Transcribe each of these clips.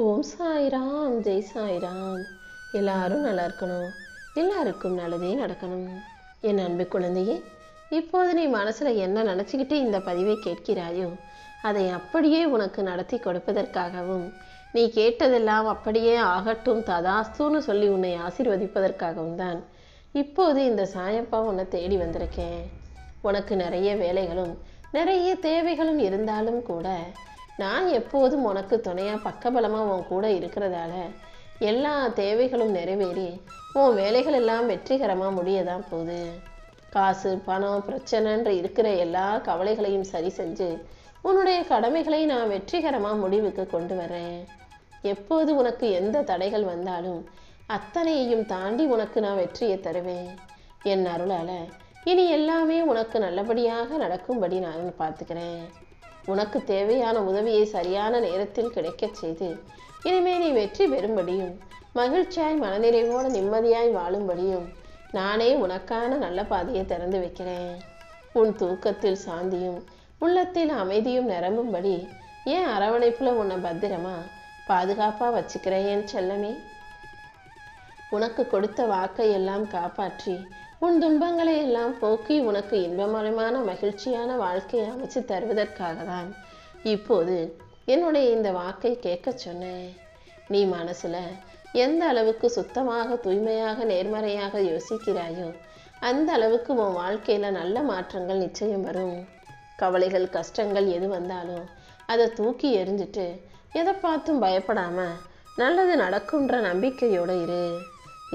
ஓம் சாய்ராம், ஜெய் சாய்ராம். எல்லாரும் நல்லா இருக்கணும், எல்லாருக்கும் நல்லதே நடக்கணும். என் அன்பு குழந்தையே, இப்போது நீ மனசுல என்ன நினச்சிக்கிட்டு இந்த பதிவை கேட்கிறாயோ அதை அப்படியே உனக்கு நடத்தி கொடுப்பதற்காகவும், நீ கேட்டதெல்லாம் அப்படியே ஆகட்டும் ததாஸ்துன்னு சொல்லி உன்னை ஆசீர்வதிப்பதற்காகவும் தான் இப்போது இந்த சாயப்பா உன்னை தேடி வந்திருக்கேன். உனக்கு நிறைய வேலைகளும் நிறைய தேவைகளும் இருந்தாலும் கூட நான் எப்போதும் உனக்கு துணையாக பக்கபலமாக உன் கூட இருக்கிறதால எல்லா தேவைகளும் நிறைவேறி உன் வேலைகள் எல்லாம் வெற்றிகரமாக முடியதான் போகுது. காசு பணம் பிரச்சனைன்ற இருக்கிற எல்லா கவலைகளையும் சரி செஞ்சு உன்னுடைய கடமைகளை நான் வெற்றிகரமாக முடிவுக்கு கொண்டு வரேன். எப்போது உனக்கு எந்த தடைகள் வந்தாலும் அத்தனையையும் தாண்டி உனக்கு நான் வெற்றியை தருவேன். என் அருளால் இனி எல்லாமே உனக்கு நல்லபடியாக நடக்கும்படி நான் பார்த்துக்கிறேன். உனக்கு தேவையான உதவியை சரியான நேரத்தில் கிடைக்கச் செய்து இனிமே நீ வெற்றி பெறும்படியும் மகிழ்ச்சியாய் மனநிறைவோடு நிம்மதியாய் வாழும்படியும் நானே உனக்கான நல்ல பாதையை திறந்து வைக்கிறேன். உன் தூக்கத்தில் சாந்தியும் உள்ளத்தில் அமைதியும் நிரம்பும்படி ஏன் அரவணைப்புல உன்னை பத்திரமா பாதுகாப்பா வச்சுக்கிறேன் என் செல்லமே. உனக்கு கொடுத்த வாக்கை எல்லாம் காப்பாற்றி உன் துன்பங்களை எல்லாம் போக்கி உனக்கு இன்பமயமான மகிழ்ச்சியான வாழ்க்கையை அமைச்சு தருவதற்காக தான் இப்போது என்னுடைய இந்த வாக்கை கேட்க சொன்னேன். நீ மனசுல எந்த அளவுக்கு சுத்தமாக தூய்மையாக நேர்மறையாக யோசிக்கிறாயோ அந்த அளவுக்கு உன் வாழ்க்கையில நல்ல மாற்றங்கள் நிச்சயம் வரும். கவலைகள் கஷ்டங்கள் எது வந்தாலும் அதை தூக்கி எறிஞ்சிட்டு எதை பார்த்தும் பயப்படாம நல்லது நடக்கும்ன்ற நம்பிக்கையோட இரு.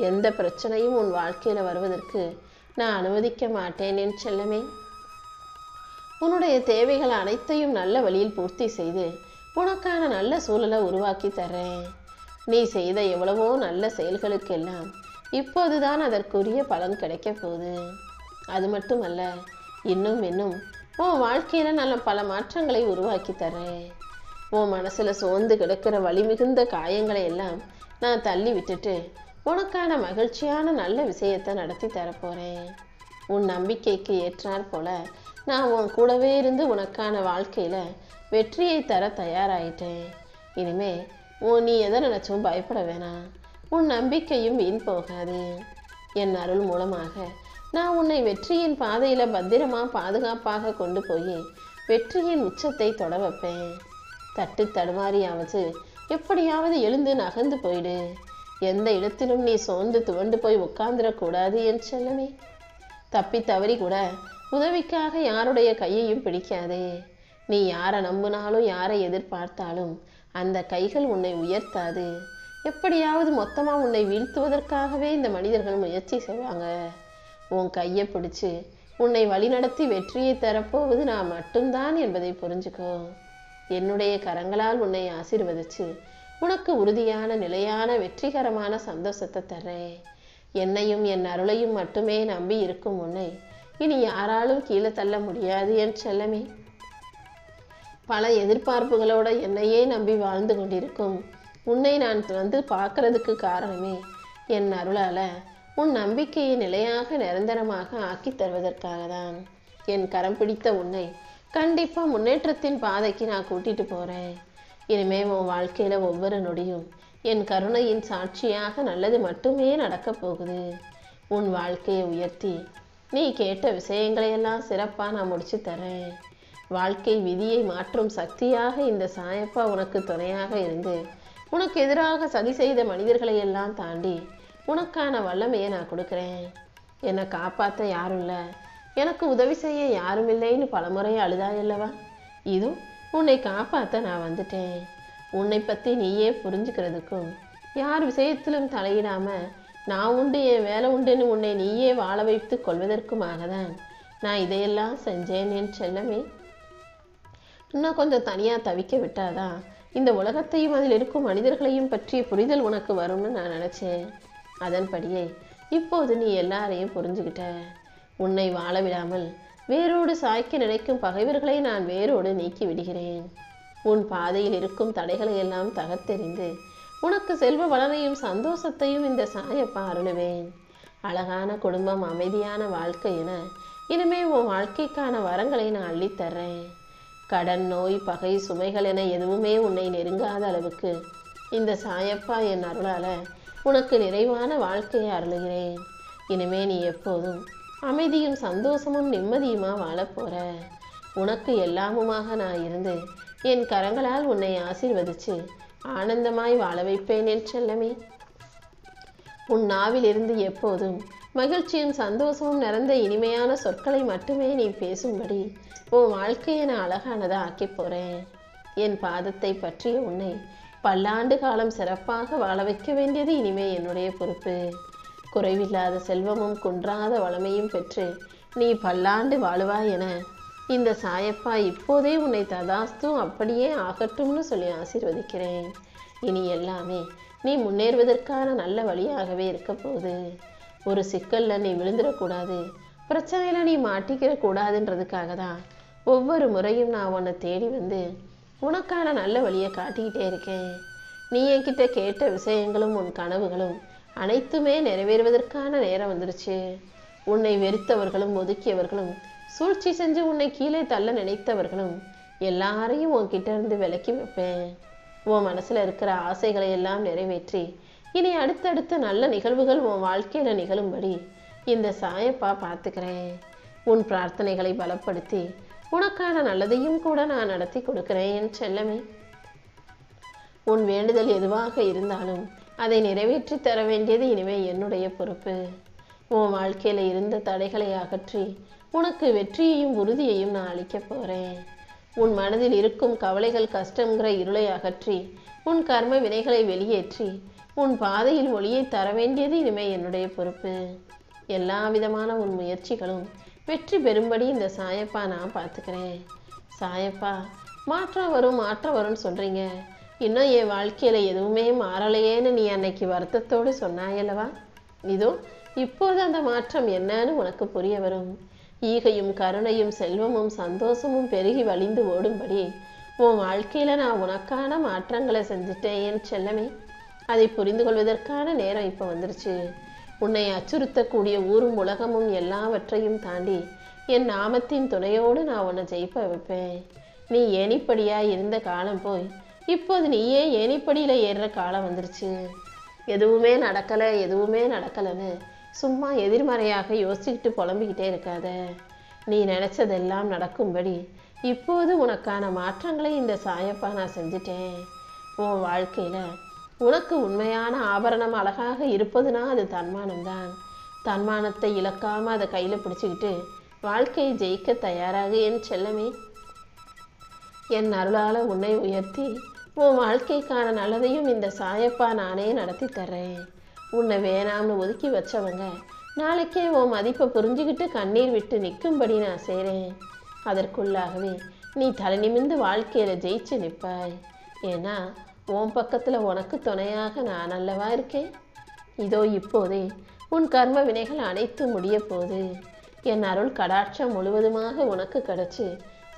எந்த பிரச்சனையும் உன் வாழ்க்கையில வருவதற்கு நான் அனுமதிக்க மாட்டேன் என் செல்லமே. உன்னுடைய தேவைகள் அனைத்தையும் நல்ல வழியில் பூர்த்தி செய்து உனக்கான நல்ல சூழலை உருவாக்கி தர்றேன். நீ செய்த எவ்வளவோ நல்ல செயல்களுக்கெல்லாம் இப்போதுதான் அதற்குரிய பலன் கிடைக்க போகுது. அது மட்டுமல்ல, இன்னும் உன் வாழ்க்கையில நல்ல பல மாற்றங்களை உருவாக்கி தர்றேன். உன் மனசுல சோர்ந்து கிடக்கிற வலி மிகுந்த காயங்களை எல்லாம் நான் தள்ளி விட்டுட்டு உனக்கான மகிழ்ச்சியான நல்ல விஷயத்தை நடத்தி தரப்போறேன். உன் நம்பிக்கைக்கு ஏற்றாற் போல நான் உன் கூடவே இருந்து உனக்கான வாழ்க்கையில வெற்றியை தர தயாராயிட்டேன். இனிமே நீ எதை நினைச்சும் பயப்பட வேணாம். உன் நம்பிக்கையும் வீண் போகாது. என் அருள் மூலமாக நான் உன்னை வெற்றியின் பாதையில பத்திரமா பாதுகாப்பாக கொண்டு போய் வெற்றியின் உச்சத்தை தொட வைப்பேன். தட்டு தடுமாறியாவது எப்படியாவது எழுந்து நகர்ந்து போயிடு. எந்த இடத்திலும் நீ சோர்ந்து துவண்டு போய் உட்கார்ந்துடக்கூடாது என் செல்லமே. தப்பி தவறி கூட உதவிக்காக யாருடைய கையையும் பிடிக்காதே. நீ யாரை நம்பினாலும் யாரை எதிர்பார்த்தாலும் அந்த கைகள் உன்னை உயர்த்தாது. எப்படியாவது மொத்தமா உன்னை வீழ்த்துவதற்காகவே இந்த மனிதர்கள் முயற்சி செய்வாங்க. உன் கையை பிடிச்சு உன்னை வழிநடத்தி வெற்றியை தரப்போவது நான் மட்டும்தான் என்பதை புரிஞ்சுக்கோ. என்னுடைய கரங்களால் உன்னை ஆசீர்வதிச்சு உனக்கு உறுதியான நிலையான வெற்றிகரமான சந்தோஷத்தை தர்றேன். என்னையும் என் அருளையும் மட்டுமே நம்பி இருக்கும் உன்னை இனி யாராலும் கீழே தள்ள முடியாது என் செல்லமே. பல எதிர்பார்ப்புகளோட என்னையே நம்பி வாழ்ந்து கொண்டிருக்கும் உன்னை நான் வந்து பார்க்கறதுக்கு காரணமே என் அருளால உன் நம்பிக்கையை நிலையாக நிரந்தரமாக ஆக்கி தருவதற்காக தான். என் கரம் பிடித்த உன்னை கண்டிப்பா முன்னேற்றத்தின் பாதைக்கு நான் கூட்டிட்டு போறேன். இனிமே உன் வாழ்க்கையில ஒவ்வொரு நொடியும் என் கருணையின் சாட்சியாக நல்லது மட்டுமே நடக்க போகுது. உன் வாழ்க்கையை உயர்த்தி நீ கேட்ட விஷயங்களையெல்லாம் சிறப்பா நான் முடிச்சு தரேன். வாழ்க்கை விதியை மாற்றும் சக்தியாக இந்த சாயப்பா உனக்கு துணையாக இருந்து உனக்கு எதிராக சதி செய்த மனிதர்களை எல்லாம் தாண்டி உனக்கான வல்லமையை நான் கொடுக்குறேன். என்னை காப்பாற்ற யாரும் இல்லை, எனக்கு உதவி செய்ய யாரும் இல்லைன்னு பலமுறை அழுதாயல்லவா? இது உன்னை காப்பாற்ற நான் வந்துட்டேன். உன்னை பற்றி நீயே புரிஞ்சுக்கிறதுக்கும் யார் விஷயத்திலும் தலையிடாம நான் உண்டு என் வேலை உண்டுன்னு உன்னை நீயே வாழ வைத்து கொள்வதற்குமாக தான் நான் இதையெல்லாம் செஞ்சேன் என் செல்லமே. இன்னும் கொஞ்சம் தனியாக தவிக்க விட்டாதான் இந்த உலகத்தையும் அதில் இருக்கும் மனிதர்களையும் பற்றிய புரிதல் உனக்கு வரும்னு நான் நினச்சேன். அதன்படியே இப்போது நீ எல்லாரையும் புரிஞ்சுக்கிட்ட. உன்னை வாழ விடாமல் வேரோடு சாய்க்க நினைக்கும் பகைவர்களை நான் வேரோடு நீக்கி விடுகிறேன். உன் பாதையில் இருக்கும் தடைகளை எல்லாம் தகர்த்தெறிந்து உனக்கு செல்வ வளனையும் சந்தோஷத்தையும் இந்த சாயப்பா அருளுவேன். அழகான குடும்பம், அமைதியான வாழ்க்கை என இனிமே உன் வாழ்க்கைக்கான வரங்களை நான் அள்ளித்தர்றேன். கடன், நோய், பகை, சுமைகள் என எதுவுமே உன்னை நெருங்காத அளவுக்கு இந்த சாயப்பா என் அருளால உனக்கு நிறைவான வாழ்க்கையை அருளுகிறேன். இனிமே நீ எப்போதும் அமைதியும் சந்தோஷமும் நிம்மதியுமா வாழப்போற. உனக்கு எல்லாமுமாக நான் இருந்து என் கரங்களால் உன்னை ஆசீர்வதிச்சு ஆனந்தமாய் வாழ வைப்பேன் என் செல்லமே. உன் நாவிலிருந்து எப்போதும் மகிழ்ச்சியும் சந்தோஷமும் நிறைந்த இனிமையான சொற்களை மட்டுமே நீ பேசும்படி உன் வாழ்க்கையை நான் அழகானதை ஆக்கி போறேன். என் பாதத்தை பற்றிய உன்னை பல்லாண்டு காலம் சிறப்பாக வாழ வைக்க வேண்டியது இனிமே என்னுடைய பொறுப்பு. குறைவில்லாத செல்வமும் குன்றாத வளமையும் பெற்று நீ பல்லாண்டு வாழுவாய் என இந்த சாயப்பா இப்போதே உன்னை ததாஸ்து அப்படியே ஆகட்டும்னு சொல்லி ஆசீர்வதிக்கிறேன். இனி எல்லாமே நீ முன்னேறுவதற்கான நல்ல வழியாகவே இருக்க போகுது. ஒரு சிக்கல்ல நீ விழுந்துடக்கூடாது, பிரச்சனையில நீ மாட்டிக்கிற கூடாதுன்றதுக்காக தான் ஒவ்வொரு முறையும் நான் உன்னை தேடி வந்து உனக்கான நல்ல வழியை காட்டிக்கிட்டே இருக்கேன். நீ என்கிட்ட கேட்ட விஷயங்களும் உன் கனவுகளும் அனைத்துமே நிறைவேறுவதற்கான நேரம் வந்துருச்சு. உன்னை வெறுத்தவர்களும் ஒதுக்கியவர்களும் சூழ்ச்சி செஞ்சு உன்னை கீழே தள்ள நினைத்தவர்களும் எல்லாரையும் உன்கிட்ட இருந்து விலக்கி வைப்பேன். உன் மனசுல இருக்கிற ஆசைகளை எல்லாம் நிறைவேற்றி இனி அடுத்தடுத்த நல்ல நிகழ்வுகள் உன் வாழ்க்கையில நிகழும்படி இந்த சாயப்பா பார்த்துக்கிறேன். உன் பிரார்த்தனைகளை பலப்படுத்தி உனக்கான நல்லதையும் கூட நான் நடத்தி கொடுக்கிறேன் என் செல்லமே. உன் வேண்டுதல் எதுவாக இருந்தாலும் அதை நிறைவேற்றி தர வேண்டியது இனிமே என்னுடைய பொறுப்பு. உன் வாழ்க்கையில இருந்த தடைகளை அகற்றி உனக்கு வெற்றியையும் உறுதியையும் நான் அளிக்க போறேன். உன் மனதில் இருக்கும் கவலைகள் கஷ்டங்கிற இருளை அகற்றி உன் கர்ம வினைகளை வெளியேற்றி உன் பாதையில் ஒளியை தர வேண்டியது இனிமே என்னுடைய பொறுப்பு. எல்லா விதமான உன் முயற்சிகளும் வெற்றி பெறும்படி இந்த சாயப்பா நான் பார்த்துக்கிறேன். சாயப்பா, மாற்றம் வரும்னு சொல்றீங்க, இன்னும் என் வாழ்க்கையில எதுவுமே மாறலையேன்னு நீ அன்னைக்கு வருத்தத்தோடு சொன்னாயல்லவா? இதோ இப்போது அந்த மாற்றம் என்னன்னு உனக்கு புரிய வரும். ஈகையும் கருணையும் செல்வமும் சந்தோஷமும் பெருகி வழிந்து ஓடும்படி உன் வாழ்க்கையில நான் உனக்கான மாற்றங்களை செஞ்சுட்டேன் என் செல்லமே. அதை புரிந்து கொள்வதற்கான நேரம் இப்போ வந்துருச்சு. உன்னை அச்சுறுத்தக்கூடிய ஊரும் உலகமும் எல்லாவற்றையும் தாண்டி என் நாமத்தின் துணையோடு நான் உன்னை ஜெயிப்ப வைப்பேன். நீ ஏணிப்படியா இருந்த காலம் போய் இப்போது நீயே ஏணிப்படியில ஏறுற காலம் வந்துருச்சு. எதுவுமே நடக்கலைன்னு சும்மா எதிர்மறையாக யோசிச்சுக்கிட்டு புலம்பிக்கிட்டே இருக்காத. நீ நினைச்சதெல்லாம் நடக்கும்படி இப்போது உனக்கான மாற்றங்களை இந்த சாயப்பா நான் செஞ்சுட்டேன். உன் வாழ்க்கையில உனக்கு உண்மையான ஆபரணம் அழகாக இருப்பதுனா அது தன்மானம்தான். தன்மானத்தை இழக்காம அதை கையில பிடிச்சுக்கிட்டு வாழ்க்கையை ஜெயிக்க தயாராக என் செல்லமே. என் அருளால உன்னை உயர்த்தி உன் வாழ்க்கைக்கான நல்லதையும் இந்த சாயப்பா நானே நடத்தி தர்றேன். உன்னை வேணாம்னு ஒதுக்கி வச்சவங்க நாளைக்கே உன் மதிப்பை புரிஞ்சுக்கிட்டு கண்ணீர் விட்டு நிற்கும்படி நான் செய்கிறேன். அதற்குள்ளாகவே நீ தலை நிமிர்ந்து வாழ்க்கையில ஜெயிச்சு நிற்பாய். ஏன்னா உன் பக்கத்துல உனக்கு துணையாக நான் அல்லவா இருக்கேன். இதோ இப்போதே உன் கர்ம வினைகள் அனைத்தும் முடிய போகுது. என் அருள் கடாட்சம் முழுவதுமாக உனக்கு கிடைச்சு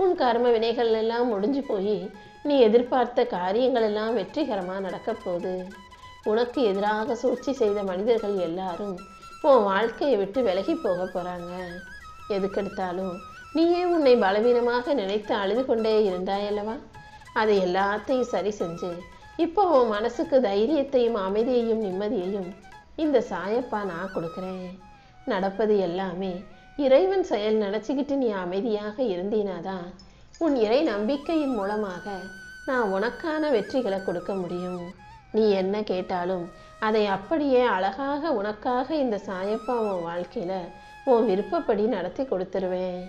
உன் கர்ம வினைகள் எல்லாம் முடிஞ்சு போய் நீ எதிர்பார்த்த காரியங்கள் எல்லாம் வெற்றிகரமா நடக்க போகுது. உனக்கு எதிராக சூழ்ச்சி செய்த மனிதர்கள் எல்லாரும் உன் வாழ்க்கையை விட்டு விலகி போக போறாங்க. எதுக்கெடுத்தாலும் நீயே உன்னை பலவீனமாக நினைத்து அழுது கொண்டே இருந்தாயல்லவா? அதை எல்லாத்தையும் சரி செஞ்சு இப்போ உன் மனசுக்கு தைரியத்தையும் அமைதியையும் நிம்மதியையும் இந்த சாயப்பா நான் கொடுக்குறேன். நடப்பது எல்லாமே இறைவன் செயல் நினைச்சுக்கிட்டு நீ அமைதியாக இருந்தீனாதான் உன் இறை நம்பிக்கையின் மூலமாக நான் உனக்கான வெற்றிகளை கொடுக்க முடியும். நீ என்ன கேட்டாலும் அதை அப்படியே அழகாக உனக்காக இந்த சாயப்பா உன் வாழ்க்கையில உன் விருப்பப்படி நடத்தி கொடுத்துருவேன்.